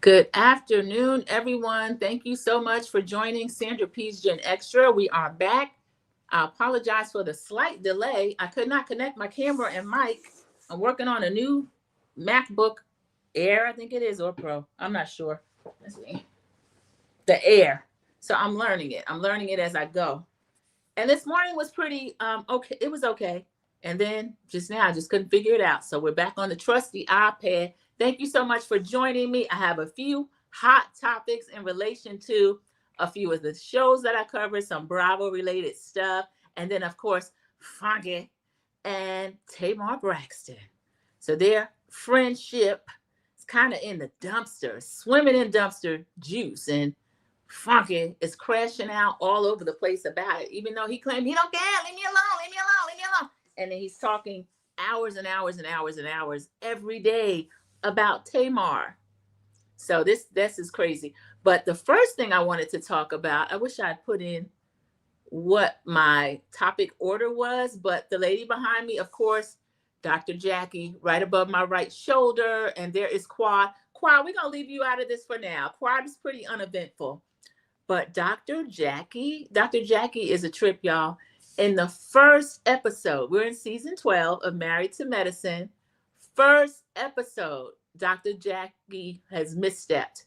Good afternoon, everyone. Thank you so much for joining Sandra P's Gen Extra. We are back. I apologize for the slight delay. I could not connect my camera and mic. I'm working on a new MacBook Air, I think it is, or Pro. I'm not sure. Let's see. The Air. So I'm learning it. I'm learning it as I go. And this morning was pretty okay. It was okay. And then just now I just couldn't figure it out. So we're back on the trusty iPad. Thank you so much for joining me. I have a few hot topics in relation to a few of the shows that I covered, some Bravo related stuff, and then of course Funky and Tamar Braxton. So their friendship is kind of in the dumpster, swimming in dumpster juice, and Funky is crashing out all over the place about it, even though he claimed he don't care, leave me alone, leave me alone, leave me alone. And then he's talking hours and hours and hours and hours every day about Tamar. So this is crazy. But the first thing I wanted to talk about, I wish I had put in what my topic order was, but the lady behind me, of course, Dr. Jackie, right above my right shoulder, and there is Quad. Quad, we're gonna leave you out of this for now. Quad is pretty uneventful. But Dr. Jackie is a trip, y'all. In the first episode, we're in season 12 of Married to Medicine. First episode, Dr. Jackie has misstepped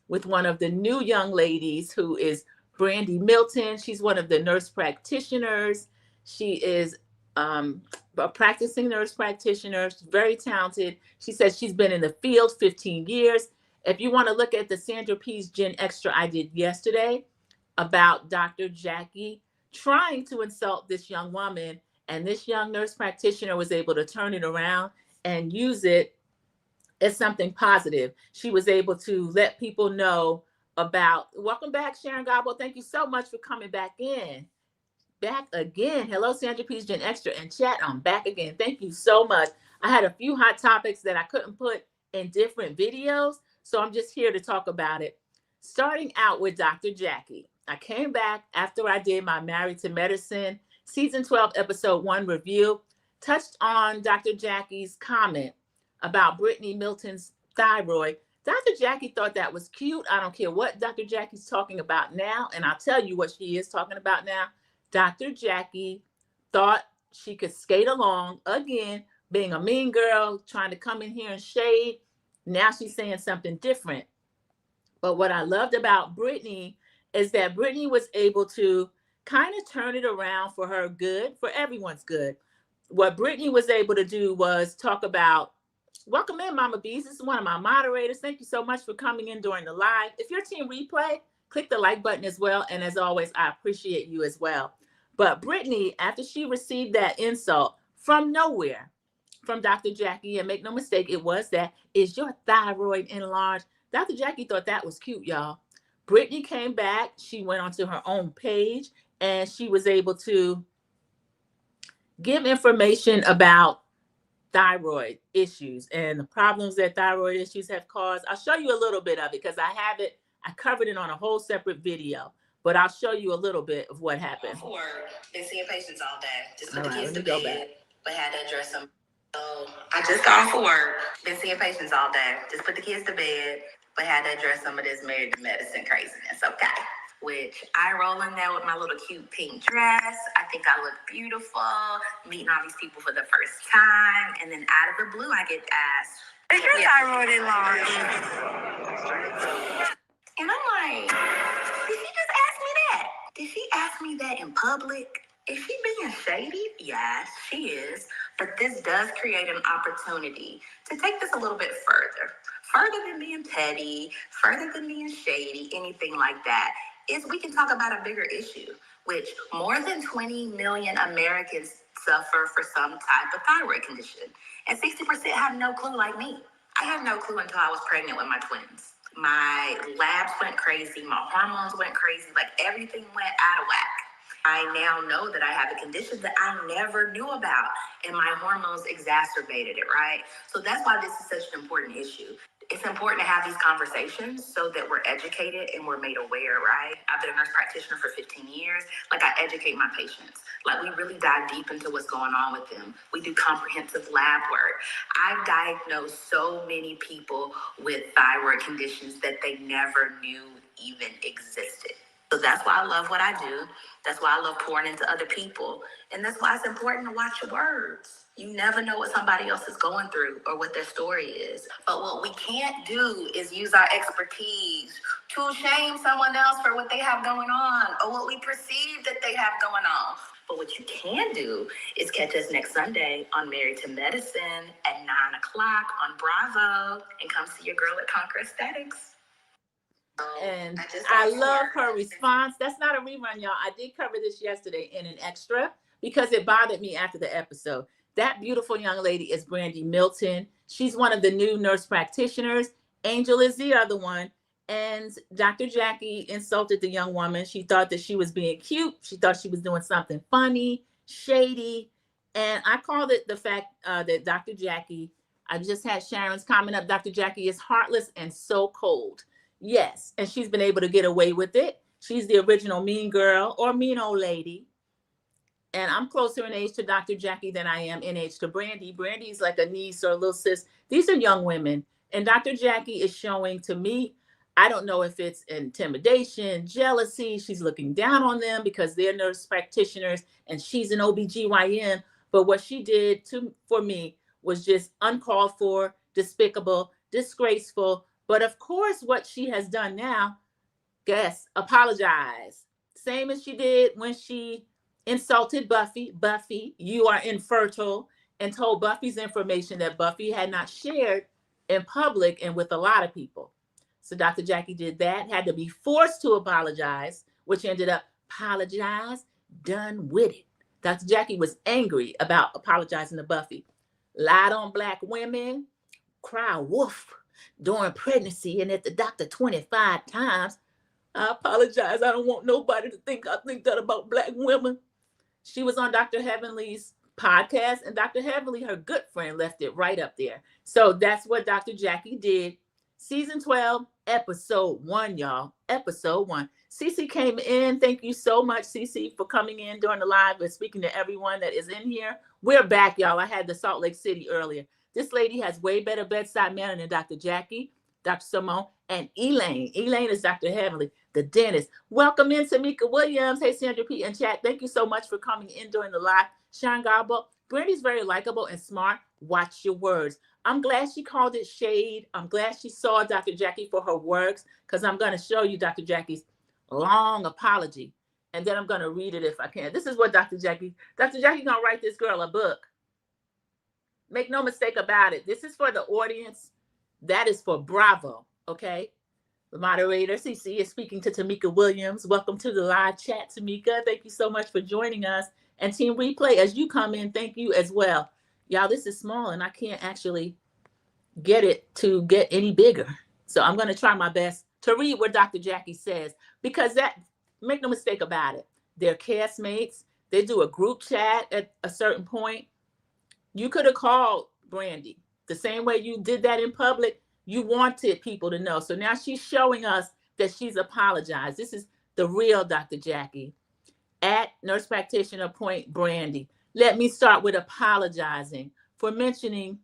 with one of the new young ladies who is Brandy Milton. She's one of the nurse practitioners. She is a practicing nurse practitioner. She's very talented. She says she's been in the field 15 years. If you want to look at the Sandra P's Gen Extra I did yesterday about Dr. Jackie trying to insult this young woman, and this young nurse practitioner was able to turn it around and use it as something positive. She was able to let people know about, welcome back, Sharon Gobble. Thank you so much for coming back in. Back again. Hello, Sandra P's Gen Extra and chat. I'm back again. Thank you so much. I had a few hot topics that I couldn't put in different videos, so I'm just here to talk about it. Starting out with Dr. Jackie. I came back after I did my Married to Medicine season 12 episode 1 review, touched on Dr. Jackie's comment about Brittany Milton's thyroid. Dr. Jackie thought that was cute. I don't care what Dr. Jackie's talking about now, and I'll tell you what she is talking about now. Dr. Jackie thought she could skate along again, being a mean girl, trying to come in here and shade. Now she's saying something different. But what I loved about Brittany is that Brittany was able to kind of turn it around for her good, for everyone's good. What Brittany was able to do was talk about, welcome in, Mama Bees. This is one of my moderators. Thank you so much for coming in during the live. If you're team replay, click the like button as well. And as always, I appreciate you as well. But Brittany, after she received that insult from nowhere, from Dr. Jackie, and make no mistake, it was that, is your thyroid enlarged? Dr. Jackie thought that was cute, y'all. Brittany came back. She went onto her own page, and she was able to give information about thyroid issues and the problems that thyroid issues have caused. I'll show you a little bit of it because I have it. I covered it on a whole separate video, but I'll show you a little bit of what happened. For work, been seeing patients all day. Just put the kids to bed, but had to address them. So I just got off for work, been seeing patients all day. Just put the kids to bed, but had to address some of this Married to Medicine craziness. Okay. Which I roll in there with my little cute pink dress. I think I look beautiful, meeting all these people for the first time. And then out of the blue, I get asked, is your thyroid enlarged? And I'm like, did she just ask me that? Did she ask me that in public? Is she being shady? Yes, she is. But this does create an opportunity to take this a little bit further. Further than being petty, further than being shady, anything like that, is we can talk about a bigger issue, which more than 20 million Americans suffer for some type of thyroid condition. And 60% have no clue like me. I had no clue until I was pregnant with my twins. My labs went crazy, my hormones went crazy, like everything went out of whack. I now know that I have a condition that I never knew about, and my hormones exacerbated it, right? So that's why this is such an important issue. It's important to have these conversations so that we're educated and we're made aware, right? I've been a nurse practitioner for 15 years. Like, I educate my patients. Like, we really dive deep into what's going on with them. We do comprehensive lab work. I've diagnosed so many people with thyroid conditions that they never knew even existed. So that's why I love what I do. That's why I love pouring into other people. And that's why it's important to watch your words. You never know what somebody else is going through or what their story is. But what we can't do is use our expertise to shame someone else for what they have going on or what we perceive that they have going on. But what you can do is catch us next Sunday on Married to Medicine at 9 o'clock on Bravo, and come see your girl at Conquer Aesthetics. And I love her response. That's not a rerun, y'all. I did cover this yesterday in an extra because it bothered me after the episode. That beautiful young lady is Brandy Milton. She's one of the new nurse practitioners. Angel is the other one. And Dr. Jackie insulted the young woman. She thought that she was being cute. She thought she was doing something funny, shady. And I called it the fact that Dr. Jackie, I just had Sharon's comment up, Dr. Jackie is heartless and so cold. Yes, and she's been able to get away with it. She's the original mean girl or mean old lady. And I'm closer in age to Dr. Jackie than I am in age to Brandy. Brandy's like a niece or a little sis. These are young women. And Dr. Jackie is showing to me, I don't know if it's intimidation, jealousy. She's looking down on them because they're nurse practitioners and she's an OBGYN. But what she did for me was just uncalled for, despicable, disgraceful. But of course, what she has done now, guess, apologize. Same as she did when she insulted Buffy. Buffy, you are infertile, and told Buffy's information that Buffy had not shared in public and with a lot of people. So Dr. Jackie did that, had to be forced to apologize, which ended up apologize, done with it. Dr. Jackie was angry about apologizing to Buffy. Lied on Black women, cry wolf during pregnancy, and at the doctor 25 times. I apologize. I don't want nobody to think I think that about Black women. She was on Dr. Heavenly's podcast, and Dr. Heavenly, her good friend, left it right up there. So that's what Dr. Jackie did. Season 12, episode 1, y'all. Episode 1. Cece came in. Thank you so much, Cece, for coming in during the live and speaking to everyone that is in here. We're back, y'all. I had the Salt Lake City earlier. This lady has way better bedside manner than Dr. Jackie, Dr. Simone, and Elaine. Elaine is Dr. Heavenly, the dentist. Welcome in, Tamika Williams. Hey, Sandra P. and chat. Thank you so much for coming in during the live. Sharon Garbo. Brandy's very likable and smart. Watch your words. I'm glad she called it shade. I'm glad she saw Dr. Jackie for her works, because I'm going to show you Dr. Jackie's long apology. And then I'm going to read it if I can. This is what Dr. Jackie going to write this girl a book. Make no mistake about it. This is for the audience. That is for Bravo, okay? The moderator, CC, is speaking to Tamika Williams. Welcome to the live chat, Tamika. Thank you so much for joining us. And Team Replay, as you come in, thank you as well. Y'all, this is small, and I can't actually get it to get any bigger. So I'm going to try my best to read what Dr. Jackie says, because that, make no mistake about it, they're castmates. They do a group chat at a certain point. You could have called Brandy the same way you did that in public. You wanted people to know. So now she's showing us that she's apologized. This is the real Dr. Jackie. At Nurse Practitioner Point Brandy. Let me start with apologizing for mentioning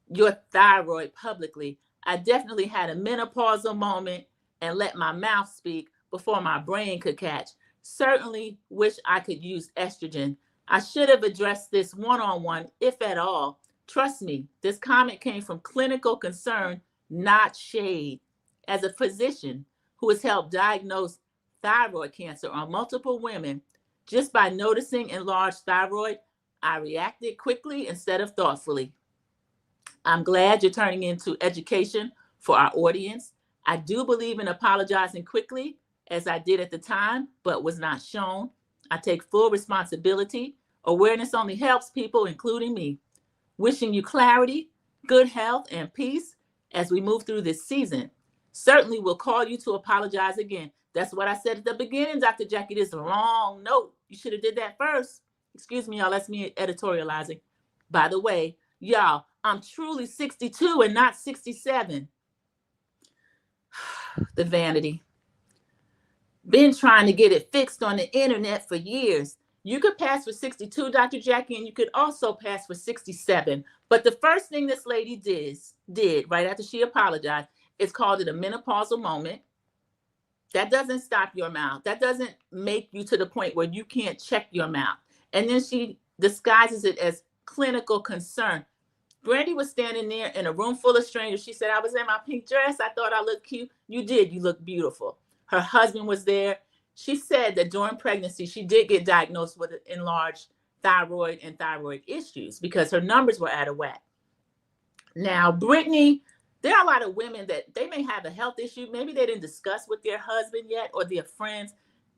your thyroid publicly. I definitely had a menopausal moment and let my mouth speak before my brain could catch. Certainly wish I could use estrogen. I should have addressed this one-on-one, if at all. Trust me, this comment came from clinical concern, not shade. As a physician who has helped diagnose thyroid cancer on multiple women, just by noticing enlarged thyroid, I reacted quickly instead of thoughtfully. I'm glad you're turning into education for our audience. I do believe in apologizing quickly, as I did at the time, but was not shown. I take full responsibility. Awareness only helps people, including me. Wishing you clarity, good health, and peace as we move through this season. Certainly will call you to apologize again. That's what I said at the beginning, Dr. Jackie. This long note. You should have did that first. Excuse me, y'all. That's me editorializing. By the way, y'all, I'm truly 62 and not 67. The vanity. Been trying to get it fixed on the internet for years. You could pass for 62, Dr. Jackie, and you could also pass for 67. But the first thing this lady did right after she apologized is called it a menopausal moment. That doesn't stop your mouth. That doesn't make you to the point where you can't check your mouth. And then she disguises it as clinical concern. Brandy was standing there in a room full of strangers. She said, I was in my pink dress. I thought I looked cute. You did. You look beautiful. Her husband was there. She said that during pregnancy, she did get diagnosed with enlarged thyroid and thyroid issues because her numbers were out of whack. Now, Brittany, there are a lot of women that they may have a health issue. Maybe they didn't discuss with their husband yet or their friends.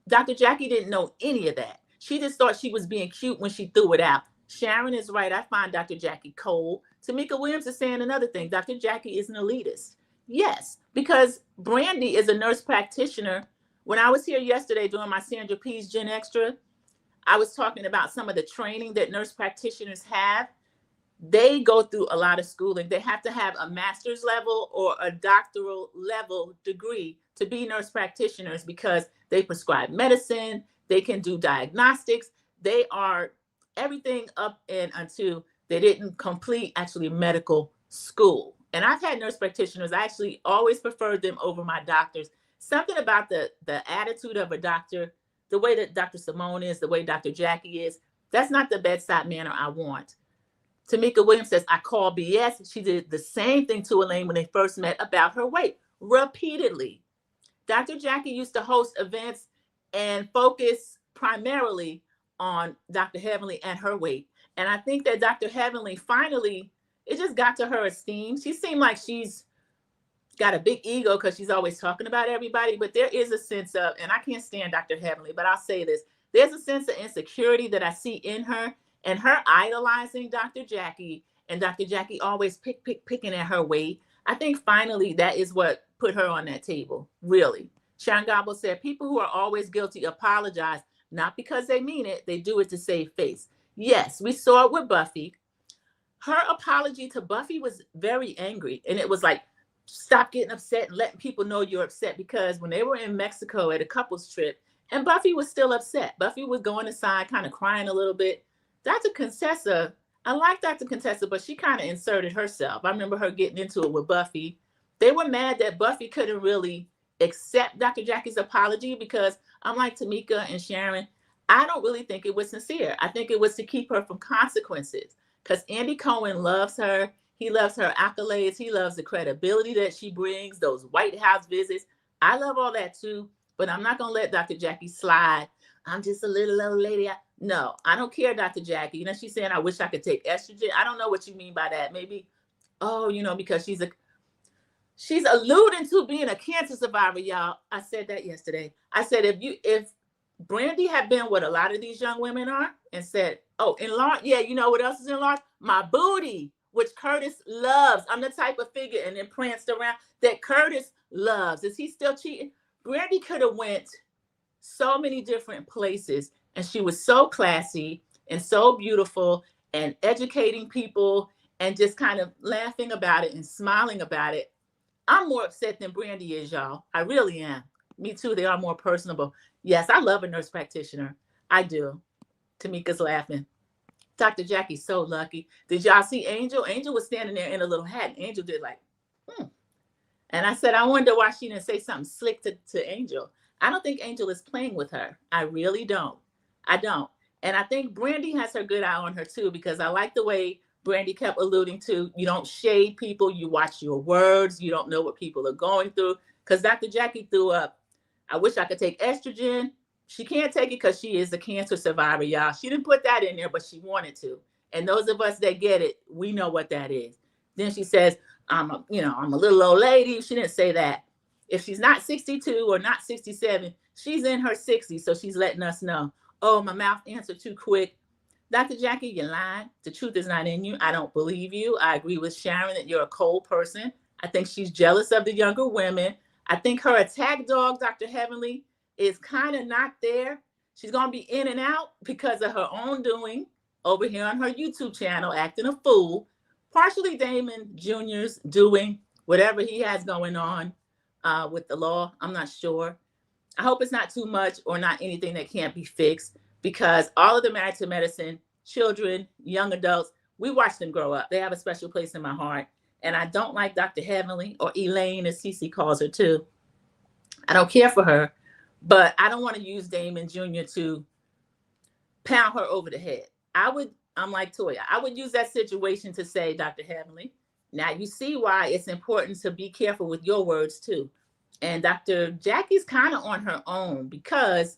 Dr. Jackie didn't know any of that. She just thought she was being cute when she threw it out. Sharon is right. I find Dr. Jackie cold. Tamika Williams is saying another thing. Dr. Jackie is an elitist. Yes, because Brandy is a nurse practitioner. When I was here yesterday doing my Sandra P's Gen Extra, I was talking about some of the training that nurse practitioners have. They go through a lot of schooling. They have to have a master's level or a doctoral level degree to be nurse practitioners because they prescribe medicine. They can do diagnostics. They are everything up and until they didn't complete actually medical school. And I've had nurse practitioners. I actually always preferred them over my doctors. Something about the attitude of a doctor, the way that Dr. Simone is, the way Dr. Jackie is, that's not the bedside manner I want. Tamika Williams says, I call BS. She did the same thing to Elaine when they first met about her weight repeatedly. Dr. Jackie used to host events and focus primarily on Dr. Heavenly and her weight. And I think that Dr. Heavenly finally, it just got to her esteem. She seemed like she's got a big ego because she's always talking about everybody. But there is a sense of, and I can't stand Dr. Heavenly, but I'll say this. There's a sense of insecurity that I see in her and her idolizing Dr. Jackie and Dr. Jackie always picking at her weight. I think finally that is what put her on that table, really. Sharon Gobble said, people who are always guilty apologize, not because they mean it, they do it to save face. Yes, we saw it with Buffy. Her apology to Buffy was very angry. And it was like, stop getting upset and letting people know you're upset, because when they were in Mexico at a couples trip, and Buffy was still upset. Buffy was going aside, kind of crying a little bit. Dr. Contessa, I like Dr. Contessa, but she kind of inserted herself. I remember her getting into it with Buffy. They were mad that Buffy couldn't really accept Dr. Jackie's apology because I'm like Tamika and Sharon, I don't really think it was sincere. I think it was to keep her from consequences because Andy Cohen loves her. He loves her accolades. He loves the credibility that she brings, those White House visits. I love all that too, but I'm not going to let Dr. Jackie slide. I'm just a little old lady. No, I don't care, Dr. Jackie. You know, she's saying, I wish I could take estrogen. I don't know what you mean by that. Maybe, because she's alluding to being a cancer survivor, y'all. I said that yesterday. I said, if Brandy had been what a lot of these young women are and said, oh, enlarged. Yeah, you know what else is enlarged? My booty, which Curtis loves. I'm the type of figure, and then pranced around that Curtis loves. Is he still cheating? Brandy could have went so many different places, and she was so classy and so beautiful and educating people and just kind of laughing about it and smiling about it. I'm more upset than Brandy is, y'all. I really am. Me too. They are more personable. Yes, I love a nurse practitioner. I do. Tamika's laughing. Dr. Jackie's so lucky. Did y'all see Angel? Angel was standing there in a little hat. Angel did like, And I said, I wonder why she didn't say something slick to Angel. I don't think Angel is playing with her. I really don't. I don't. And I think Brandy has her good eye on her too, because I like the way Brandy kept alluding to, you don't shade people, you watch your words, you don't know what people are going through. Because Dr. Jackie threw up, I wish I could take estrogen. She can't take it because she is a cancer survivor, y'all. She didn't put that in there, but she wanted to. And those of us that get it, we know what that is. Then she says, I'm a little old lady. She didn't say that. If she's not 62 or not 67, she's in her 60s. So she's letting us know, oh, my mouth answered too quick. Dr. Jackie, you're lying. The truth is not in you. I don't believe you. I agree with Sharon that you're a cold person. I think she's jealous of the younger women. I think her attack dog, Dr. Heavenly, is kind of not there. She's going to be in and out because of her own doing over here on her YouTube channel, acting a fool. Partially Damon Jr.'s doing whatever he has going on. with the law. I'm not sure. I hope it's not too much or not anything that can't be fixed, because all of the Married to Medicine children, young adults, we watch them grow up. They have a special place in my heart. And I don't like Dr. Heavenly, or Elaine, as Cece calls her too. I don't care for her, but I don't want to use Damon Jr. to pound her over the head. I'm like Toya, I would use that situation to say, Dr. Heavenly, now you see why it's important to be careful with your words too. And Dr. Jackie's kind of on her own, because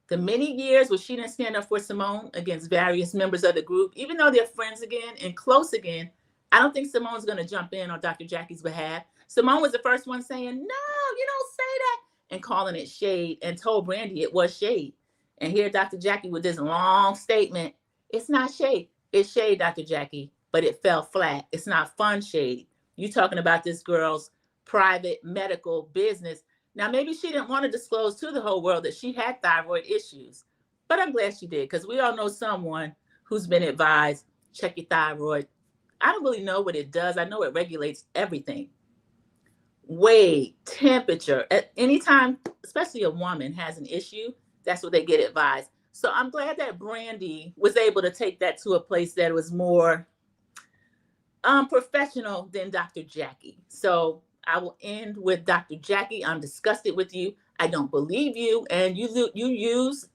the many years where she didn't stand up for Simone against various members of the group, even though they're friends again and close again, I don't think Simone's going to jump in on Dr. Jackie's behalf. Simone was the first one saying, no, you don't say that, and calling it shade, and told Brandy it was shade. And here Dr. Jackie with this long statement, it's not shade. It's shade, Dr. Jackie, but it fell flat. It's not fun shade. You talking about this girl's private medical business. Now, maybe she didn't want to disclose to the whole world that she had thyroid issues, but I'm glad she did, because we all know someone who's been advised, check your thyroid. I don't really know what it does. I know it regulates everything. Weight, temperature, at any time, especially a woman has an issue, that's what they get advised. So I'm glad that Brandy was able to take that to a place that was more professional than Dr. Jackie. So I will end with Dr. Jackie. I'm disgusted with you. I don't believe you. And you use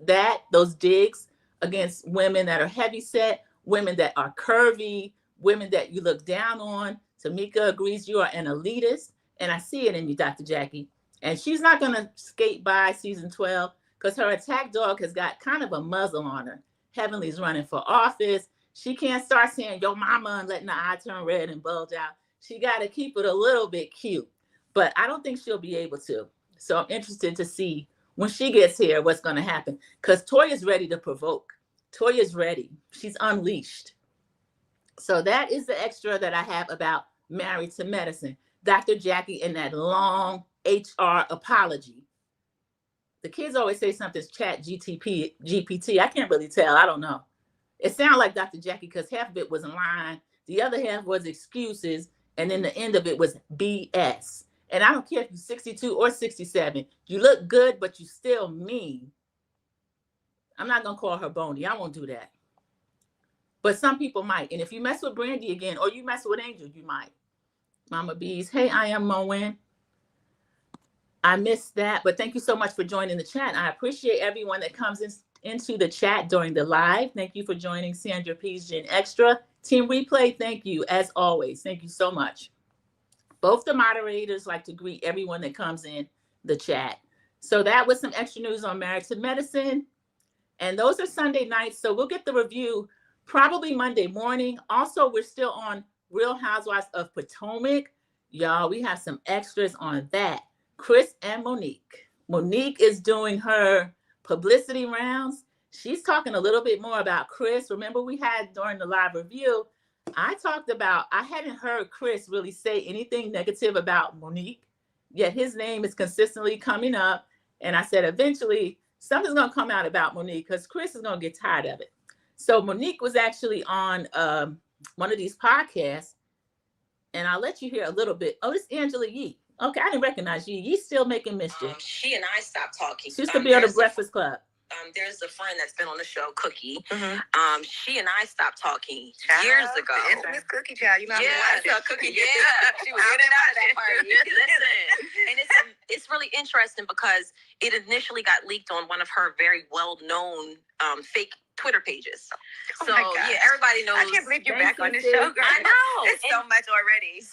those digs against women that are heavy set, women that are curvy, women that you look down on. Tamika agrees you are an elitist. And I see it in you, Dr. Jackie. And she's not going to skate by season 12, because her attack dog has got kind of a muzzle on her. Heavenly's running for office. She can't start saying, yo mama, and letting the eye turn red and bulge out. She got to keep it a little bit cute. But I don't think she'll be able to. So I'm interested to see when she gets here what's going to happen. Because Toya's ready to provoke. Toya's ready. She's unleashed. So that is the extra that I have about Married to Medicine. Dr. Jackie and that long HR apology. The kids always say something's chat GPT. I can't really tell. I don't know. It sounded like Dr. Jackie, because half of it was in line. The other half was excuses. And then the end of it was BS. And I don't care if you're 62 or 67. You look good, but you still mean. I'm not going to call her bony. I won't do that. But some people might. And if you mess with Brandy again, or you mess with Angel, you might. Mama Bees. Hey, I am Moen. I missed that, but thank you so much for joining the chat. I appreciate everyone that comes into the chat during the live. Thank you for joining Sandra P's Gen Extra. Team Replay, thank you, as always. Thank you so much. Both the moderators like to greet everyone that comes in the chat. So that was some extra news on Married to Medicine. And those are Sunday nights, so we'll get the review probably Monday morning. Also, we're still on Real Housewives of Potomac. Y'all, we have some extras on that. Chris and Monique. Monique is doing her publicity rounds. She's talking a little bit more about Chris. Remember, we had during the live review, I talked about, I hadn't heard Chris really say anything negative about Monique, yet his name is consistently coming up. And I said, eventually, something's going to come out about Monique, because Chris is going to get tired of it. So Monique was actually on one of these podcasts, and I'll let you hear a little bit. Oh, it's Angela Yee. Okay, I didn't recognize you. Yee's still making mischief. She and I stopped talking. She used to be on the Breakfast Club. There's a friend that's been on the show, Cookie. Mm-hmm. She and I stopped talking years ago. The infamous Cookie child. You know, I saw Cookie. Yeah, she was in and out of that party. Listen, and it's really interesting, because it initially got leaked on one of her very well-known fake Twitter pages. So yeah, everybody knows. I can't believe you're back on the show, girl. I know. It's so much already.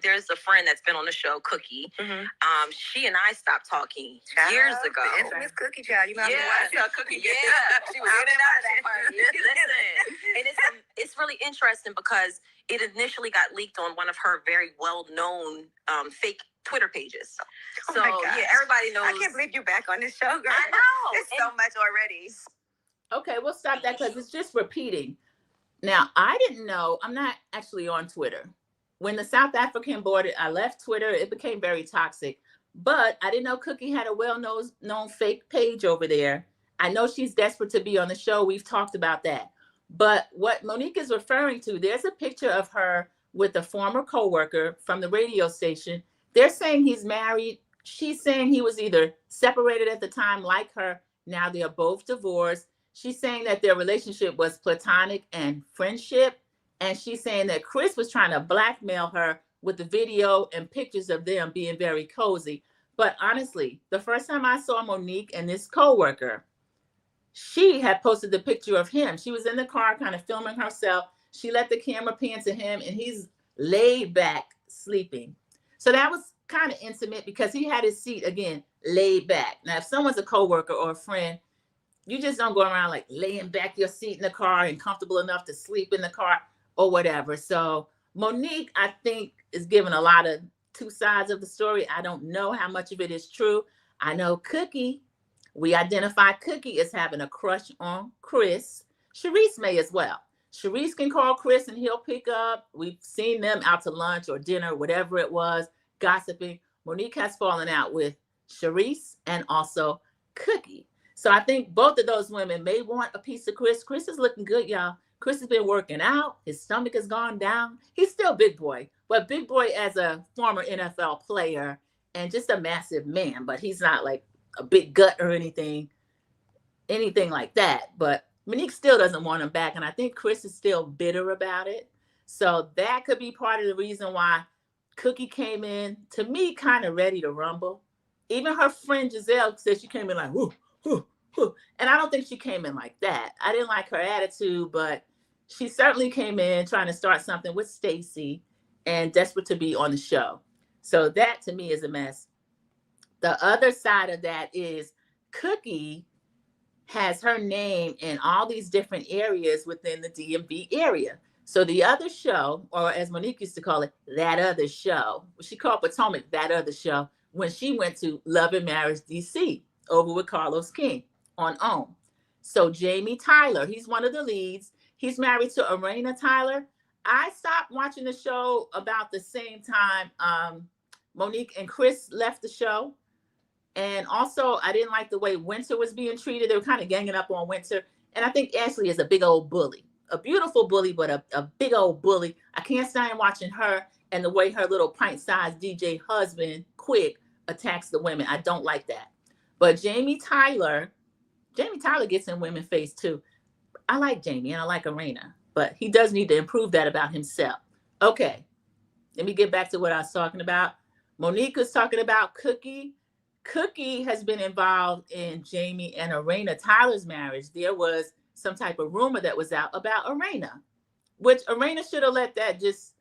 There's a friend that's been on the show, Cookie. Mm-hmm. She and I stopped talking years ago. The infamous Cookie child. You know, I saw Cookie. Yeah, she was in and out of that party. Listen, and it's really interesting, because it initially got leaked on one of her very well-known fake Twitter pages. So yeah, everybody knows. I can't believe you're back on this show, girl. I know. It's so much already. Okay, we'll stop that, because it's just repeating. Now, I didn't know, I'm not actually on Twitter. When the South African border, I left Twitter, it became very toxic. But I didn't know Cookie had a well-known fake page over there. I know she's desperate to be on the show. We've talked about that. But what Monique is referring to, there's a picture of her with a former coworker from the radio station They're saying he's married. She's saying he was either separated at the time, like her. Now they are both divorced. She's saying that their relationship was platonic and friendship. And she's saying that Chris was trying to blackmail her with the video and pictures of them being very cozy. But honestly, the first time I saw Monique and this coworker, she had posted the picture of him. She was in the car kind of filming herself. She let the camera pan to him and he's laid back sleeping. So that was kind of intimate because he had his seat again laid back. Now, if someone's a coworker or a friend, you just don't go around like laying back your seat in the car and comfortable enough to sleep in the car or whatever. So Monique, I think, is giving a lot of two sides of the story. I don't know how much of it is true. I know Cookie, we identify Cookie as having a crush on Chris. Sharice may as well. Sharice can call Chris and he'll pick up. We've seen them out to lunch or dinner, whatever it was, gossiping. Monique has fallen out with Sharice and also Cookie. So I think both of those women may want a piece of Chris. Chris is looking good, y'all. Chris has been working out. His stomach has gone down. He's still big boy, but big boy as a former NFL player and just a massive man, but he's not like a big gut or anything like that. But Monique still doesn't want him back. And I think Chris is still bitter about it. So that could be part of the reason why Cookie came in, to me, kind of ready to rumble. Even her friend Giselle said she came in like, whoo, whoo, whoo. And I don't think she came in like that. I didn't like her attitude, but she certainly came in trying to start something with Stacey and desperate to be on the show. So that to me is a mess. The other side of that is Cookie has her name in all these different areas within the DMV area. So the other show, or as Monique used to call it, that other show, she called Potomac that other show when she went to Love and Marriage DC over with Carlos King on OWN. So Jamie Tyler, he's one of the leads. He's married to Arena Tyler. I stopped watching the show about the same time Monique and Chris left the show. And also, I didn't like the way Winter was being treated. They were kind of ganging up on Winter. And I think Ashley is a big old bully, a beautiful bully, but a big old bully. I can't stand watching her and the way her little pint-sized DJ husband, Quick, attacks the women. I don't like that. But Jamie Tyler gets in women's face too. I like Jamie and I like Arena, but he does need to improve that about himself. Okay, let me get back to what I was talking about. Monique was talking about Cookie. Cookie has been involved in Jamie and Arena Tyler's marriage. There was some type of rumor that was out about Arena, which Arena should have let that just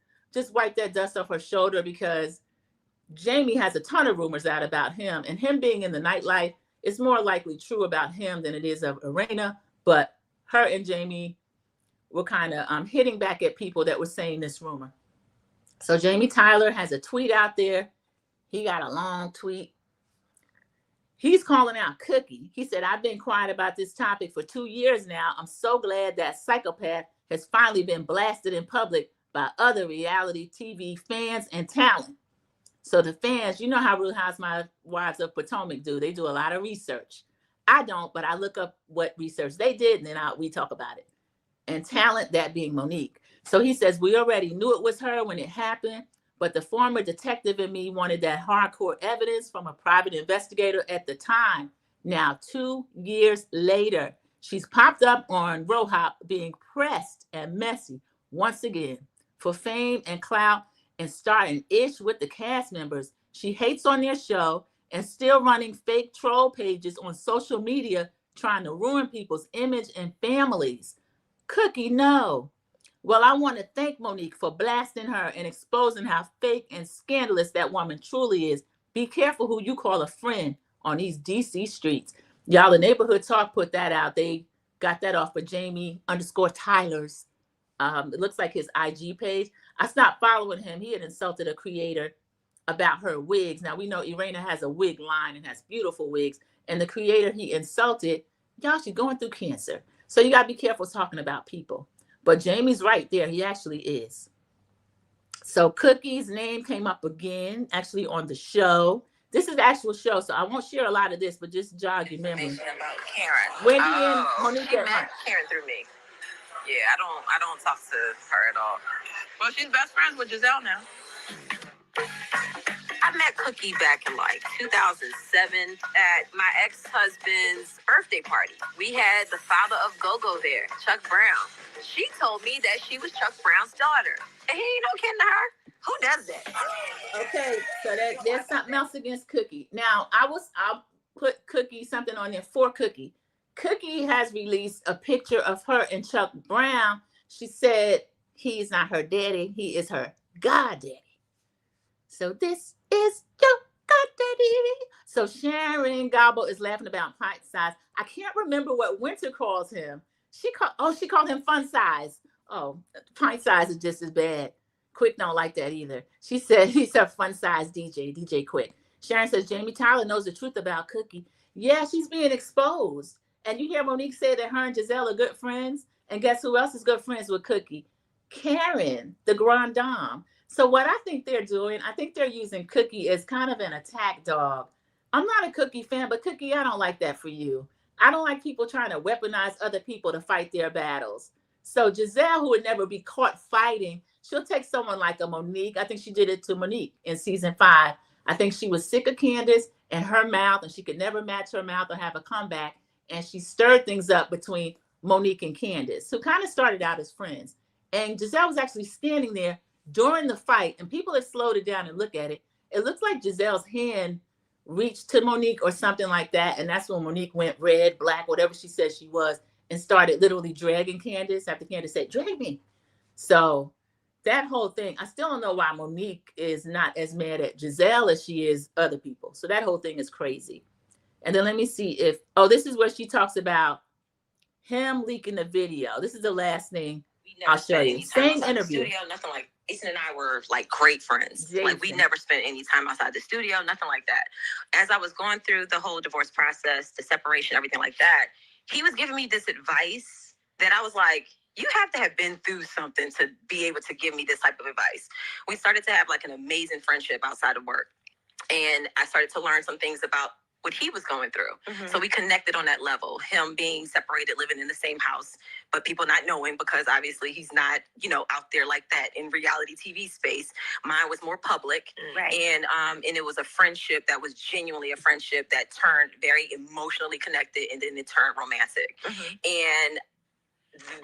wipe that dust off her shoulder, because Jamie has a ton of rumors out about him, and him being in the nightlife is more likely true about him than it is of Arena. But her and Jamie were kind of hitting back at people that were saying this rumor. So Jamie Tyler has a tweet out there. He got a long tweet. He's calling out Cookie. He said, I've been quiet about this topic for 2 years now. I'm so glad that psychopath has finally been blasted in public by other reality TV fans and talent. So the fans, you know how Real Housewives of Potomac do. They do a lot of research. I don't, but I look up what research they did, and then we talk about it. And talent, that being Monique. So he says, we already knew it was her when it happened, but the former detective in me wanted that hardcore evidence from a private investigator at the time. Now, 2 years later, she's popped up on Rohop being pressed and messy once again for fame and clout and starting ish with the cast members. She hates on their show and still running fake troll pages on social media trying to ruin people's image and families. Cookie, no. Well, I want to thank Monique for blasting her and exposing how fake and scandalous that woman truly is. Be careful who you call a friend on these DC streets. Y'all, the Neighborhood Talk put that out. They got that off of Jamie_Tyler's. It looks like his IG page. I stopped following him. He had insulted a creator about her wigs. Now, we know Irena has a wig line and has beautiful wigs. And the creator he insulted, y'all, she's going through cancer. So you got to be careful talking about people. But Jamie's right there. He actually is. So Cookie's name came up again, actually on the show. This is the actual show, so I won't share a lot of this, but just jog your memory. About Karen. Wendy and Monique met Karen through me. Yeah, I don't talk to her at all. Well, she's best friends with Giselle now. I met Cookie back in like 2007 at my ex-husband's birthday party. We had the father of Go-Go there, Chuck Brown. She told me that she was Chuck Brown's daughter. And he ain't no kin to her. Who does that? Okay, so there's something else against Cookie. Now, I'll put Cookie something on there for Cookie. Cookie has released a picture of her and Chuck Brown. She said he's not her daddy, he is her goddaddy. So this is your goddaddy. So Sharon Gobble is laughing about pint size. I can't remember what Winter calls him. She called him fun size. Oh, pint size is just as bad. Quick don't like that either. She said he's a fun size DJ Quick. Sharon says Jamie Tyler knows the truth about Cookie. Yeah, she's being exposed. And you hear Monique say that her and Giselle are good friends. And guess who else is good friends with Cookie? Karen, the Grand Dame. So what I think they're doing, I think they're using Cookie as kind of an attack dog. I'm not a Cookie fan, but Cookie, I don't like that for you. I don't like people trying to weaponize other people to fight their battles. So Giselle, who would never be caught fighting, she'll take someone like a Monique. I think she did it to Monique in season 5. I think she was sick of Candace and her mouth, and she could never match her mouth or have a comeback. And she stirred things up between Monique and Candace, who kind of started out as friends. And Giselle was actually standing there during the fight, and people have slowed it down and look at it. It looks like Giselle's hand reached to Monique or something like that. And that's when Monique went red, black, whatever she said she was, and started literally dragging Candace after Candace said, drag me. So that whole thing, I still don't know why Monique is not as mad at Giselle as she is other people. So that whole thing is crazy. And then let me see if, this is where she talks about him leaking the video. This is the last thing I'll show you. Same interview. Studio, nothing like Jason and I were like great friends. Jason. Like we never spent any time outside the studio, nothing like that. As I was going through the whole divorce process, the separation, everything like that, he was giving me this advice that I was like, you have to have been through something to be able to give me this type of advice. We started to have like an amazing friendship outside of work. And I started to learn some things about what he was going through. Mm-hmm. So we connected on that level, him being separated, living in the same house, but people not knowing because obviously he's not, out there like that in reality TV space. Mine was more public. Right. And it was a friendship that was genuinely a friendship that turned very emotionally connected and then it turned romantic. Mm-hmm. And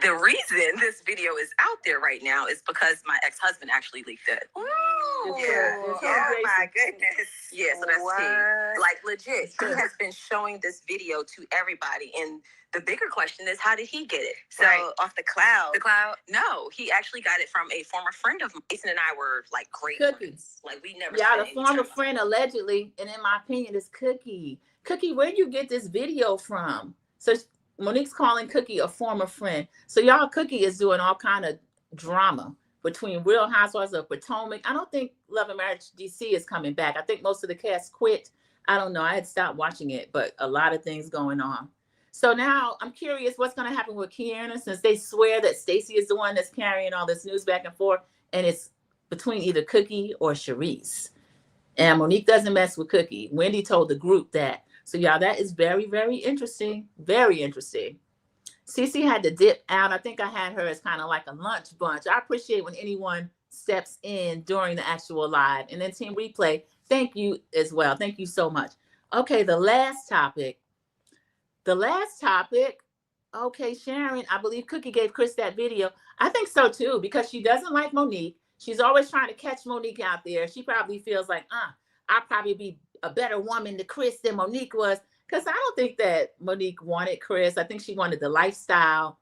the reason this video is out there right now is because my ex-husband actually leaked it. Ooh, yeah. Oh my goodness. Yeah, so that's tea. Like legit, he has been showing this video to everybody. And the bigger question is, how did he get it? So off the cloud. The cloud? No, he actually got it from a former friend of mine. Jason and I were like great friends. Like we never. Yeah, the former friend allegedly, and in my opinion, is Cookie. Cookie, where you get this video from? So Monique's calling Cookie a former friend. So y'all, Cookie is doing all kind of drama between Real Housewives of Potomac. I don't think Love and Marriage DC is coming back. I think most of the cast quit. I don't know. I had stopped watching it, but a lot of things going on. So now I'm curious what's going to happen with Kiana, since they swear that Stacey is the one that's carrying all this news back and forth, and it's between either Cookie or Charisse. And Monique doesn't mess with Cookie. Wendy told the group that. So y'all, that is very, very interesting. Very interesting. Cece had to dip out. I think I had her as kind of like a lunch bunch. I appreciate when anyone steps in during the actual live. And then Team Replay, thank you as well. Thank you so much. Okay, the last topic. Okay, Sharon, I believe Cookie gave Chris that video. I think so too, because she doesn't like Monique. She's always trying to catch Monique out there. She probably feels like, I'll probably be a better woman to Chris than Monique was. Because I don't think that Monique wanted Chris. I think she wanted the lifestyle.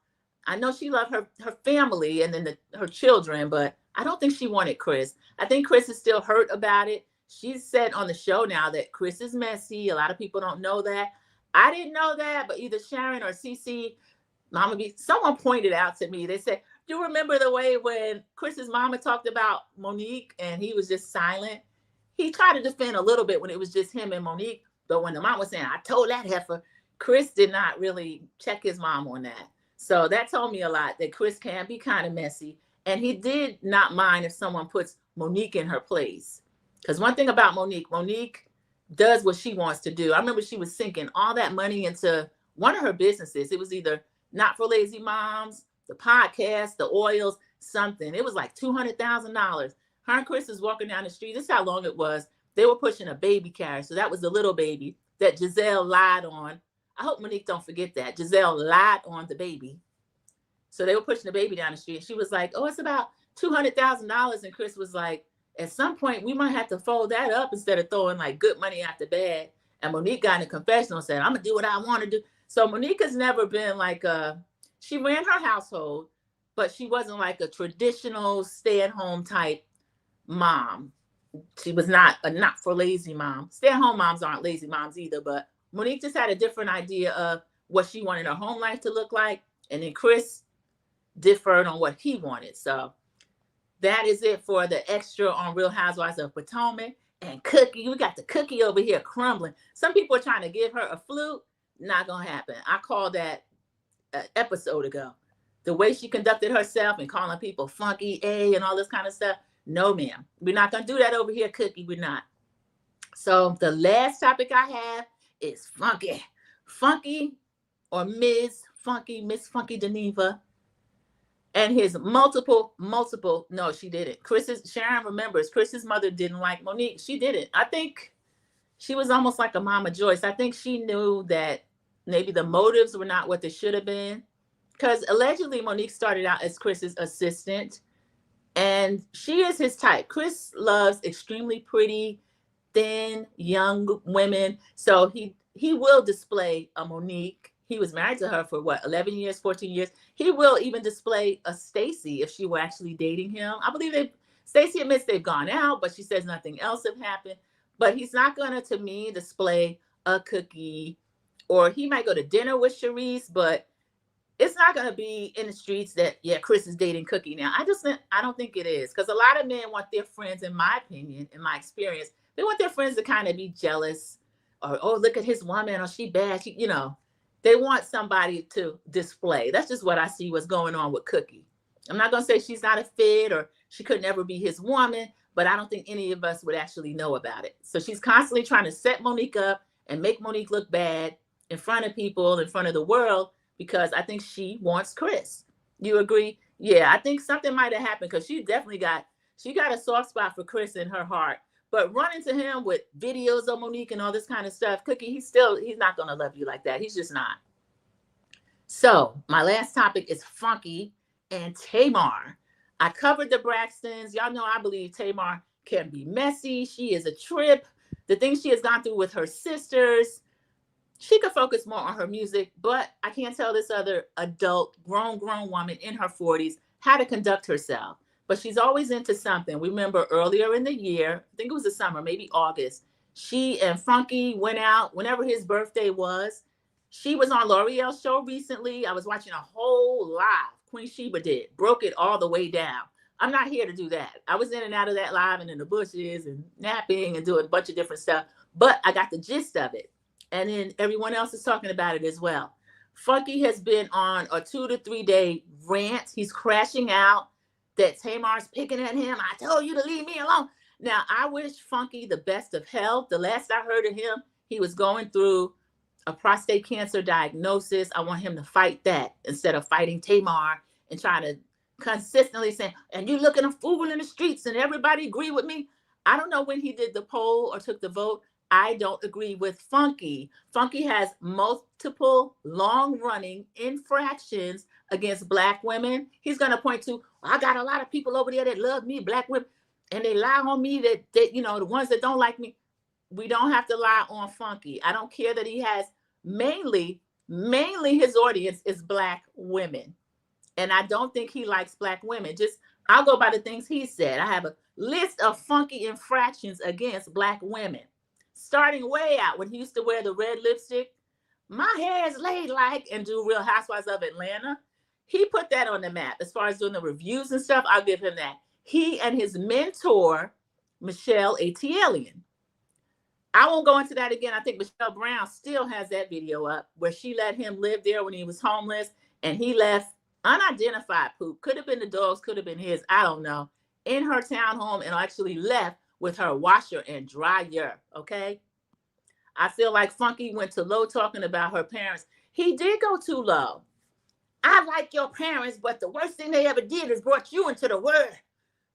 I know she loved her family and then her children, but I don't think she wanted Chris. I think Chris is still hurt about it. She said on the show now that Chris is messy. A lot of people don't know that. I didn't know that, but either Sharon or Cece, someone pointed out to me. They said, do you remember the way when Chris's mama talked about Monique and he was just silent? He tried to defend a little bit when it was just him and Monique. But when the mom was saying, I told that heifer, Chris did not really check his mom on that. So that told me a lot, that Chris can be kind of messy. And he did not mind if someone puts Monique in her place. Because one thing about Monique does what she wants to do. I remember she was sinking all that money into one of her businesses. It was either Not for Lazy Moms, the podcast, the oils, something. It was like $200,000. Her and Chris was walking down the street. This is how long it was. They were pushing a baby carriage. So that was the little baby that Giselle lied on. I hope Monique don't forget that. Giselle lied on the baby. So they were pushing the baby down the street. She was like, oh, it's about $200,000. And Chris was like, at some point, we might have to fold that up instead of throwing like good money after bad. And Monique got in a confessional and said, I'm going to do what I want to do. So Monique has never been like she ran her household, but she wasn't like a traditional stay-at-home type mom. She was not for lazy mom. Stay-at-home moms aren't lazy moms either, but Monique just had a different idea of what she wanted her home life to look like. And then Chris differed on what he wanted. So that is it for the extra on Real Housewives of Potomac. And Cookie, we got the Cookie over here crumbling. Some people are trying to give her a flute. Not gonna happen. I called that an episode ago. The way she conducted herself and calling people funky A and all this kind of stuff. No, ma'am. We're not gonna do that over here, Cookie. We're not. So the last topic I have is Funky. Funky or Miss Funky Dineva. And his multiple, no, she didn't. Sharon remembers Chris's mother didn't like Monique. She didn't. I think she was almost like a Mama Joyce. I think she knew that maybe the motives were not what they should have been. Because allegedly Monique started out as Chris's assistant. And she is his type. Chris loves extremely pretty, thin, young women. So he will display a Monique. He was married to her for 11 years, 14 years. He will even display a Stacey if she were actually dating him. I believe Stacey admits they've gone out, but she says nothing else have happened. But he's not going to me, display a Cookie, or he might go to dinner with Charisse, but it's not going to be in the streets that, yeah, Chris is dating Cookie now. I don't think it is, because a lot of men want their friends, in my opinion, in my experience, they want their friends to kind of be jealous, or, oh, look at his woman, or she bad, they want somebody to display. That's just what I see what's going on with Cookie. I'm not going to say she's not a fit or she could never be his woman, but I don't think any of us would actually know about it. So she's constantly trying to set Monique up and make Monique look bad in front of people, in front of the world, because I think she wants Chris. You agree? Yeah, I think something might have happened, because she got a soft spot for Chris in her heart. But running to him with videos of Monique and all this kind of stuff, Cookie, he's not going to love you like that. He's just not. So my last topic is Funky and Tamar. I covered the Braxtons. Y'all know I believe Tamar can be messy. She is a trip. The things she has gone through with her sisters, she could focus more on her music, but I can't tell this other adult, grown woman in her 40s how to conduct herself. But she's always into something. Remember earlier in the year, I think it was the summer, maybe August, she and Funky went out whenever his birthday was. She was on L'Oreal's show recently. I was watching a whole live. Queen Sheba did. Broke it all the way down. I'm not here to do that. I was in and out of that live and in the bushes and napping and doing a bunch of different stuff. But I got the gist of it. And then everyone else is talking about it as well. Funky has been on a 2 to 3 day rant. He's crashing out that Tamar's picking at him. I told you to leave me alone. Now, I wish Funky the best of health. The last I heard of him, he was going through a prostate cancer diagnosis. I want him to fight that instead of fighting Tamar and trying to consistently say, and you looking a fool in the streets and everybody agree with me. I don't know when he did the poll or took the vote. I don't agree with Funky. Funky has multiple long-running infractions against Black women. He's going to point to, I got a lot of people over there that love me, Black women, and they lie on me that the ones that don't like me. We don't have to lie on Funky. I don't care that he has mainly his audience is Black women. And I don't think he likes Black women. I'll go by the things he said. I have a list of Funky infractions against Black women. Starting way out when he used to wear the red lipstick, my hair is laid like, and do Real Housewives of Atlanta. He put that on the map. As far as doing the reviews and stuff, I'll give him that. He and his mentor, Michelle Atielian. I won't go into that again. I think Michelle Brown still has that video up where she let him live there when he was homeless, and he left unidentified poop. Could have been the dog's, could have been his, I don't know, in her townhome, and actually left with her washer and dryer, okay? I feel like Funky went too low talking about her parents. He did go too low. I like your parents, but the worst thing they ever did is brought you into the world.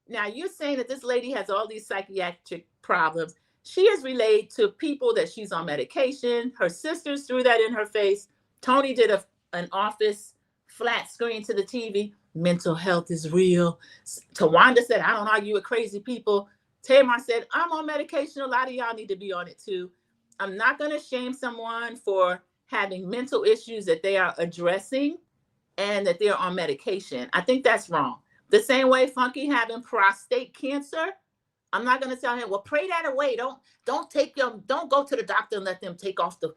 Now, you're saying that this lady has all these psychiatric problems. She has relayed to people that she's on medication. Her sisters threw that in her face. Tony did an office flat screen to the TV. Mental health is real. Tawanda said, I don't argue with crazy people. Tamar said, I'm on medication. A lot of y'all need to be on it too. I'm not going to shame someone for having mental issues that they are addressing and that they're on medication. I think that's wrong. The same way Funky having prostate cancer, I'm not going to tell him, well, pray that away. Don't go to the doctor and let them take off the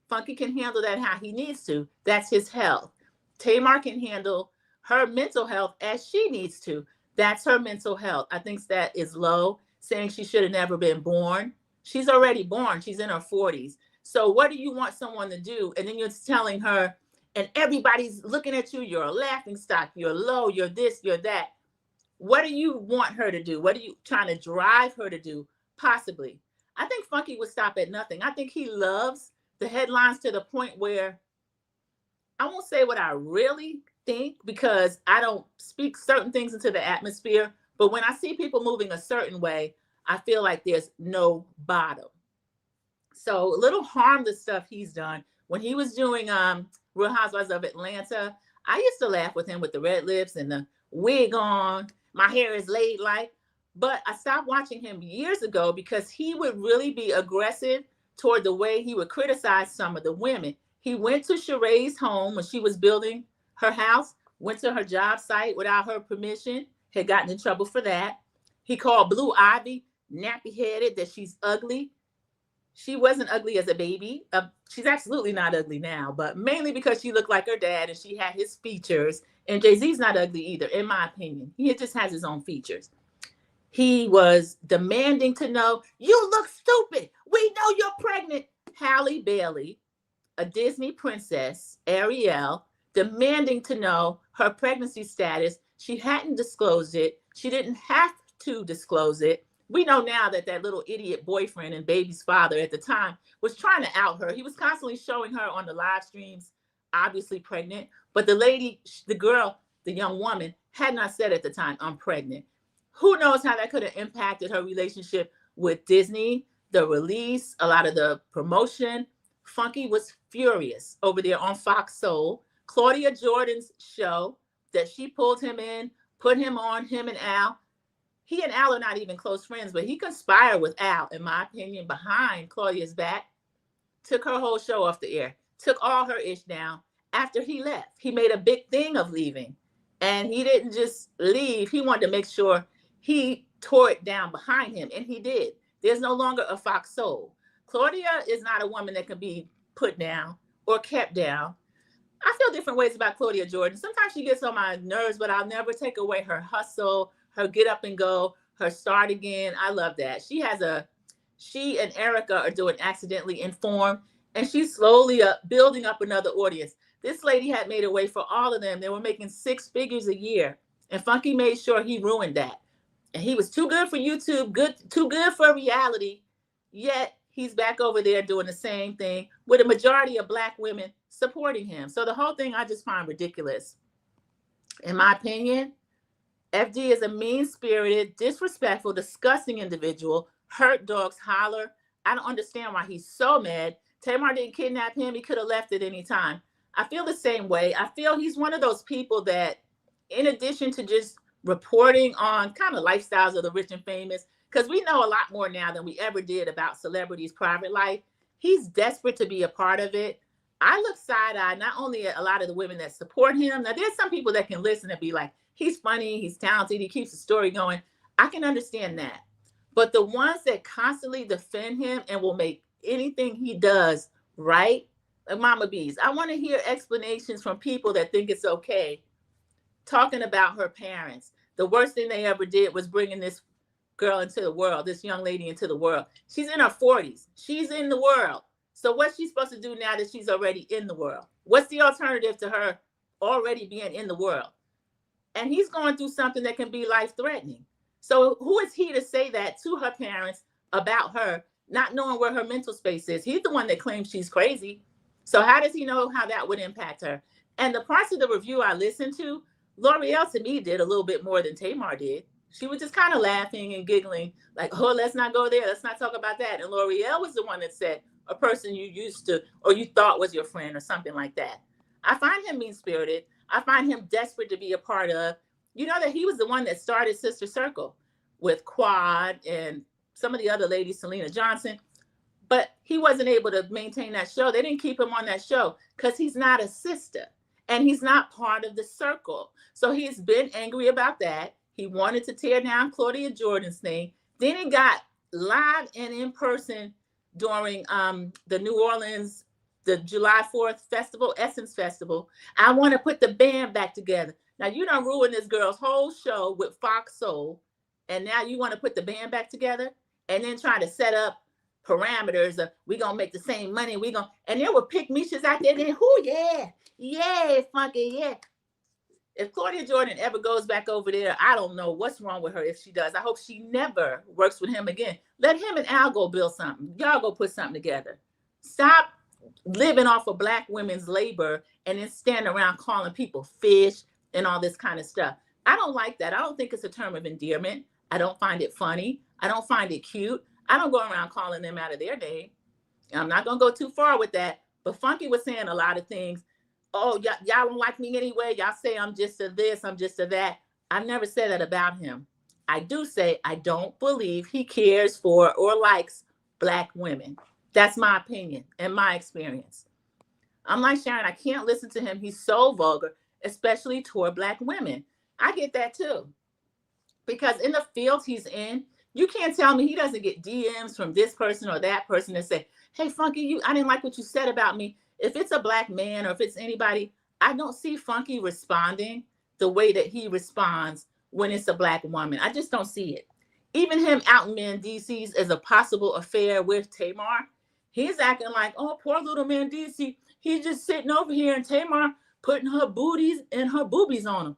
Funky can handle that how he needs to. That's his health. Tamar can handle her mental health as she needs to. That's her mental health. I think that is low, saying she should have never been born. She's already born. She's in her 40s. So what do you want someone to do? And then you're telling her, and everybody's looking at you, you're a laughing stock, you're low, you're this, you're that. What do you want her to do? What are you trying to drive her to do? Possibly. I think Funky would stop at nothing. I think he loves the headlines to the point where I won't say what I really think because I don't speak certain things into the atmosphere. But when I see people moving a certain way, I feel like there's no bottom. So a little harmless stuff he's done. When he was doing Real Housewives of Atlanta, I used to laugh with him with the red lips and the wig on. My hair is laid like. But I stopped watching him years ago because he would really be aggressive toward the way he would criticize some of the women. He went to Sheree's home when she was building her house, went to her job site without her permission, had gotten in trouble for that. He called Blue Ivy nappy-headed, that she's ugly. She wasn't ugly as a baby. She's absolutely not ugly now, but mainly because she looked like her dad and she had his features. And Jay-Z's not ugly either, in my opinion. He just has his own features. He was demanding to know, you look stupid. We know you're pregnant. Halle Bailey, a Disney princess, Ariel, demanding to know her pregnancy status. She hadn't disclosed it. She didn't have to disclose it. We know now that that little idiot boyfriend and baby's father at the time was trying to out her. He was constantly showing her on the live streams, obviously pregnant. But the lady, the girl, the young woman, had not said at the time, I'm pregnant. Who knows how that could have impacted her relationship with Disney, the release, a lot of the promotion. Funky was furious over there on Fox Soul. Claudia Jordan's show that she pulled him in, put him on, him and Al. He and Al are not even close friends, but he conspired with Al, in my opinion, behind Claudia's back, took her whole show off the air, took all her ish down after he left. He made a big thing of leaving, and he didn't just leave. He wanted to make sure he tore it down behind him, and he did. There's no longer a Fox Soul. Claudia is not a woman that can be put down or kept down. I feel different ways about Claudia Jordan. Sometimes she gets on my nerves, but I'll never take away her hustle, her get up and go, her start again. I love that. She and Erica are doing Accidentally Informed, and she's slowly building up another audience. This lady had made a way for all of them. They were making 6 figures a year, and Funky made sure he ruined that. And he was too good for YouTube, too good for reality, yet he's back over there doing the same thing with a majority of Black women supporting him. So the whole thing I just find ridiculous. In my opinion, FD is a mean-spirited, disrespectful, disgusting individual. Hurt dogs holler. I don't understand why he's so mad. Tamar didn't kidnap him. He could have left at any time. I feel the same way. I feel he's one of those people that, in addition to just reporting on kind of lifestyles of the rich and famous, because we know a lot more now than we ever did about celebrities' private life, he's desperate to be a part of it. I look side-eye not only at a lot of the women that support him. Now, there's some people that can listen and be like, he's funny, he's talented, he keeps the story going. I can understand that. But the ones that constantly defend him and will make anything he does right, like Mama Bees, I want to hear explanations from people that think it's okay, talking about her parents. The worst thing they ever did was bringing this girl into the world, this young lady into the world. She's in her 40s. She's in the world. So what's she supposed to do now that she's already in the world? What's the alternative to her already being in the world? And he's going through something that can be life-threatening. So who is he to say that to her parents about her, not knowing where her mental space is? He's the one that claims she's crazy. So how does he know how that would impact her? And the parts of the review I listened to, L'Oreal to me did a little bit more than Tamar did. She was just kind of laughing and giggling, like, oh, let's not go there. Let's not talk about that. And L'Oreal was the one that said, a person you used to or you thought was your friend or something like that. I find him mean-spirited. I find him desperate to be a part of. You know that he was the one that started Sister Circle with Quad and some of the other ladies, Selena Johnson. But he wasn't able to maintain that show. They didn't keep him on that show because he's not a sister and he's not part of the circle. So he's been angry about that. He wanted to tear down Claudia Jordan's thing. Then he got live and in person during the New Orleans, the July 4th festival, Essence Festival. I want to put the band back together. Now, you done ruined this girl's whole show with Fox Soul. And now you want to put the band back together and then try to set up parameters of we gonna make the same money, and there were pick Mishas out there then yeah, funky, yeah. If Claudia Jordan ever goes back over there, I don't know what's wrong with her if she does. I hope she never works with him again. Let him and Al go build something. Y'all go put something together. Stop living off of Black women's labor and then stand around calling people fish and all this kind of stuff. I don't like that. I don't think it's a term of endearment. I don't find it funny. I don't find it cute. I don't go around calling them out of their name. I'm not going to go too far with that. But Funky was saying a lot of things. Oh, y'all don't like me anyway. Y'all say I'm just a this, I'm just a that. I never said that about him. I do say I don't believe he cares for or likes Black women. That's my opinion and my experience. I'm like Sharon, I can't listen to him. He's so vulgar, especially toward Black women. I get that too. Because in the field he's in, you can't tell me he doesn't get DMs from this person or that person that say, hey, Funky, I didn't like what you said about me. If it's a Black man or if it's anybody, I don't see Funky responding the way that he responds when it's a Black woman. I just don't see it. Even him out in Mendices as a possible affair with Tamar, he's acting like, oh, poor little Mendices. He's just sitting over here and Tamar putting her booties and her boobies on him.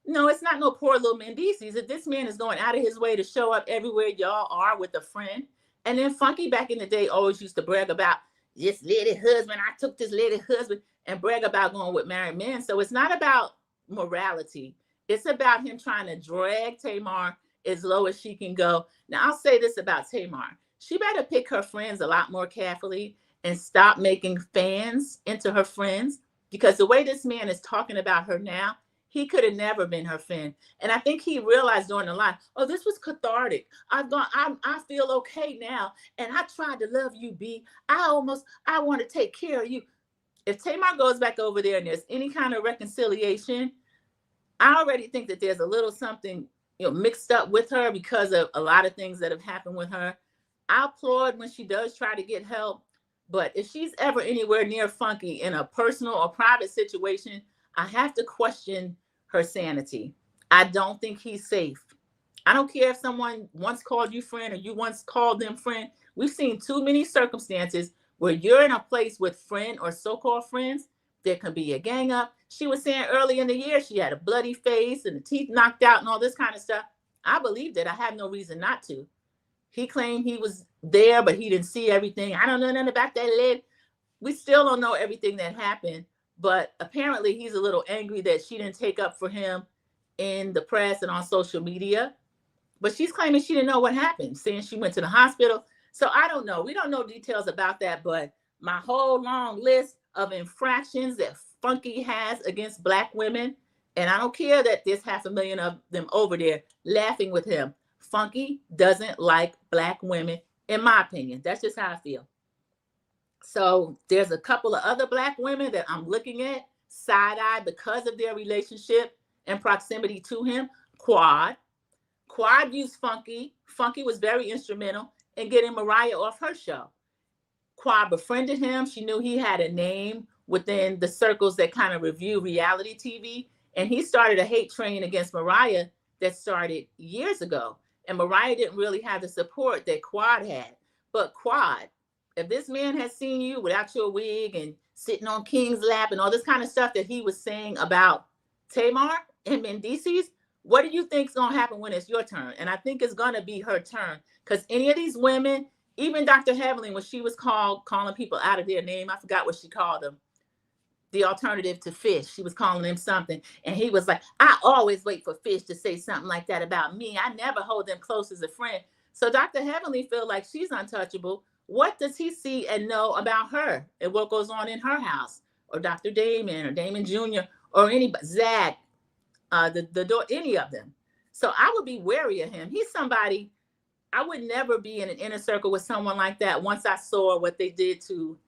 No, it's not no poor little Mendices. If this man is going out of his way to show up everywhere y'all are with a friend. And then Funky back in the day always used to brag about this lady husband. I took this lady husband and brag about going with married men. So it's not about morality. It's about him trying to drag Tamar as low as she can go. Now, I'll say this about Tamar. She better pick her friends a lot more carefully and stop making fans into her friends, because the way this man is talking about her now, he could have never been her friend. And I think he realized during the line, oh, this was cathartic. I feel okay now. And I tried to love you, B. I want to take care of you. If Tamar goes back over there and there's any kind of reconciliation, I already think that there's a little something, mixed up with her because of a lot of things that have happened with her. I applaud when she does try to get help. But if she's ever anywhere near Funky in a personal or private situation, I have to question her sanity. I don't think he's safe. I don't care if someone once called you friend or you once called them friend. We've seen too many circumstances where you're in a place with friend or so-called friends. There can be a gang up. She was saying early in the year she had a bloody face and the teeth knocked out and all this kind of stuff. I believed it. I have no reason not to. He claimed he was there, but he didn't see everything. I don't know nothing about that leg. We still don't know everything that happened. But apparently he's a little angry that she didn't take up for him in the press and on social media. But she's claiming she didn't know what happened, saying she went to the hospital. So I don't know. We don't know details about that. But my whole long list of infractions that Funky has against Black women, and I don't care that there's 500,000 of them over there laughing with him. Funky doesn't like Black women, in my opinion. That's just how I feel. So there's a couple of other Black women that I'm looking at side-eye because of their relationship and proximity to him. Quad used Funky. Funky was very instrumental in getting Mariah off her show. Quad befriended him. She knew he had a name within the circles that kind of review reality TV. And he started a hate train against Mariah that started years ago. And Mariah didn't really have the support that Quad had. But Quad, if this man has seen you without your wig and sitting on King's lap and all this kind of stuff that he was saying about Tamar and Mendices, what do you think is going to happen when it's your turn? And I think it's going to be her turn, because any of these women, even Dr. Heavenly, when she was calling people out of their name, I forgot what she called them. the alternative to fish. She was calling him something. And he was like, I always wait for fish to say something like that about me. I never hold them close as a friend. So Dr. Heavenly feels like she's untouchable. What does he see and know about her and what goes on in her house? Or Dr. Damon or Damon Jr. or anybody, Zach, any of them. So I would be wary of him. He's somebody, I would never be in an inner circle with someone like that once I saw what they did to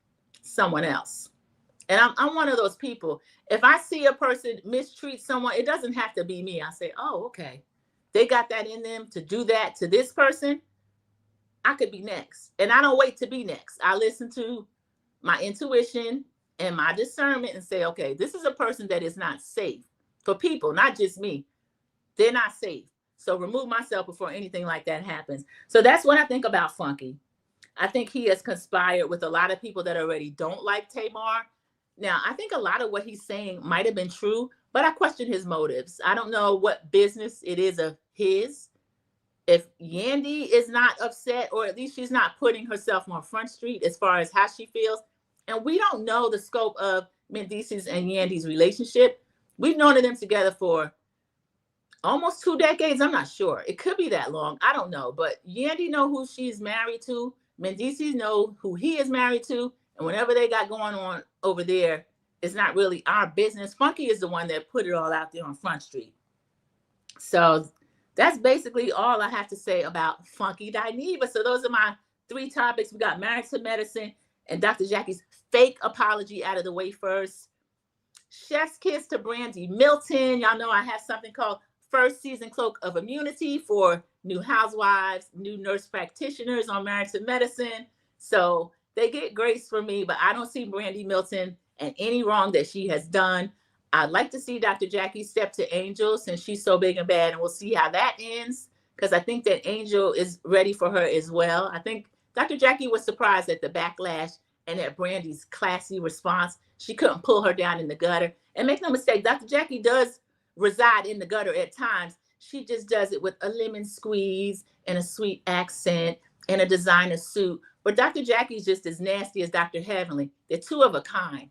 someone else. And I'm one of those people. If I see a person mistreat someone, it doesn't have to be me. I say, oh, okay. They got that in them to do that to this person. I could be next. And I don't wait to be next. I listen to my intuition and my discernment and say, okay, this is a person that is not safe for people, not just me. They're not safe. So remove myself before anything like that happens. So that's what I think about Funky. I think he has conspired with a lot of people that already don't like Tamar. Now, I think a lot of what he's saying might have been true, but I question his motives. I don't know what business it is of his. If Yandy is not upset, or at least she's not putting herself on Front Street as far as how she feels, and we don't know the scope of Mendice's and Yandy's relationship. We've known them together for almost 2 decades. I'm not sure. It could be that long. I don't know. But Yandy know who she's married to. Mendice know who he is married to. And whatever they got going on over there, it's not really our business. Funky is the one that put it all out there on Front Street. So that's basically all I have to say about Funky Dineva. So those are my 3 topics. We got Married to Medicine and Dr. Jackie's fake apology out of the way first. Chef's kiss to Brandy Milton. Y'all know I have something called First Season Cloak of Immunity for new housewives, new nurse practitioners on Married to Medicine. So they get grace from me, but I don't see Brandy Milton and any wrong that she has done. I'd like to see Dr. Jackie step to Angel since she's so big and bad, and we'll see how that ends, because I think that Angel is ready for her as well. I think Dr. Jackie was surprised at the backlash and at Brandy's classy response. She couldn't pull her down in the gutter. And make no mistake, Dr. Jackie does reside in the gutter at times. She just does it with a lemon squeeze and a sweet accent and a designer suit. But Dr. Jackie's just as nasty as Dr. Heavenly. They're 2 of a kind.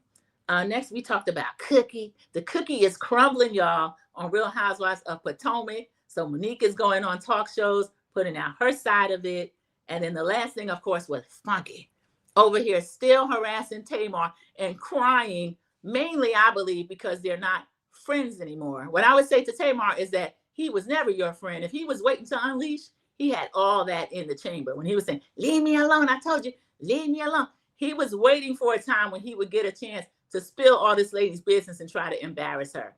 Next, we talked about Cookie. The cookie is crumbling, y'all, on Real Housewives of Potomac. So Monique is going on talk shows, putting out her side of it. And then the last thing, of course, was Funky. Over here still harassing Tamar and crying, mainly, I believe, because they're not friends anymore. What I would say to Tamar is that he was never your friend. If he was waiting to unleash, he had all that in the chamber. When he was saying, leave me alone, I told you, leave me alone. He was waiting for a time when he would get a chance to spill all this lady's business and try to embarrass her.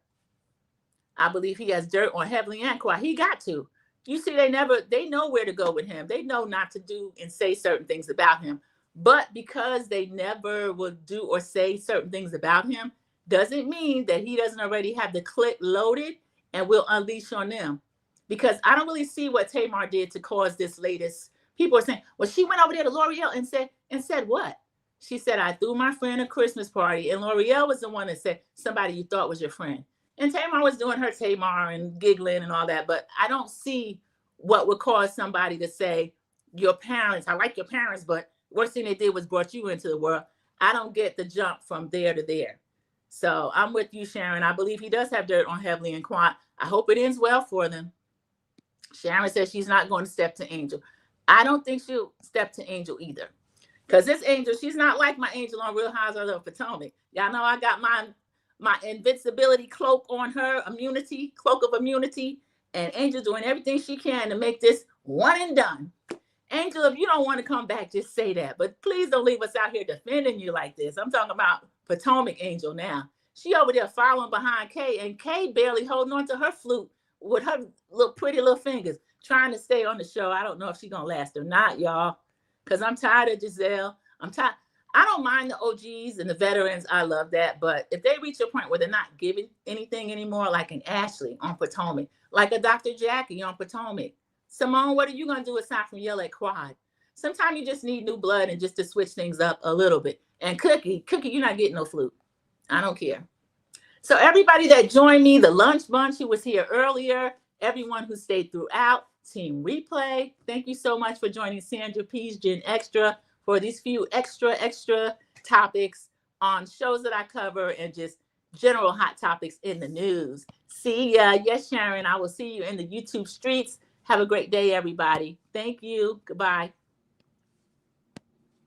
I believe he has dirt on Heavenly and Quiet. He got to. You see, they know where to go with him. They know not to do and say certain things about him. But because they never will do or say certain things about him, doesn't mean that he doesn't already have the clip loaded and will unleash on them. Because I don't really see what Tamar did to cause this latest. People are saying, well, she went over there to L'Oreal and said what? She said, I threw my friend a Christmas party. And L'Oreal was the one that said, somebody you thought was your friend. And Tamar was doing her Tamar and giggling and all that. But I don't see what would cause somebody to say, your parents, I like your parents, but worst thing they did was brought you into the world. I don't get the jump from there to there. So I'm with you, Sharon. I believe he does have dirt on Heavenly and Quant. I hope it ends well for them. Sharon says she's not going to step to Angel. I don't think she'll step to Angel either. Because this Angel, she's not like my Angel on Real Housewives of Potomac. Y'all know I got my invincibility cloak on her, cloak of immunity. And Angel doing everything she can to make this one and done. Angel, if you don't want to come back, just say that. But please don't leave us out here defending you like this. I'm talking about Potomac Angel now. She over there following behind Kay, and Kay barely holding on to her flute with her little pretty little fingers, trying to stay on the show. I don't know if she's going to last or not, y'all, because I'm tired of Giselle. I'm tired. I don't mind the OGs and the veterans. I love that. But if they reach a point where they're not giving anything anymore, like an Ashley on Potomac, like a Dr. Jackie on Potomac, Simone, what are you going to do aside from yell at Quad? Sometimes you just need new blood and just to switch things up a little bit. And Cookie, you're not getting no flute. I don't care. So everybody that joined me, the lunch bunch who was here earlier, everyone who stayed throughout, Team Replay, thank you so much for joining Sandra P's Gen Extra for these few extra topics on shows that I cover and just general hot topics in the news. See ya. Yes, Sharon, I will see you in the YouTube streets. Have a great day, everybody. Thank you. Goodbye.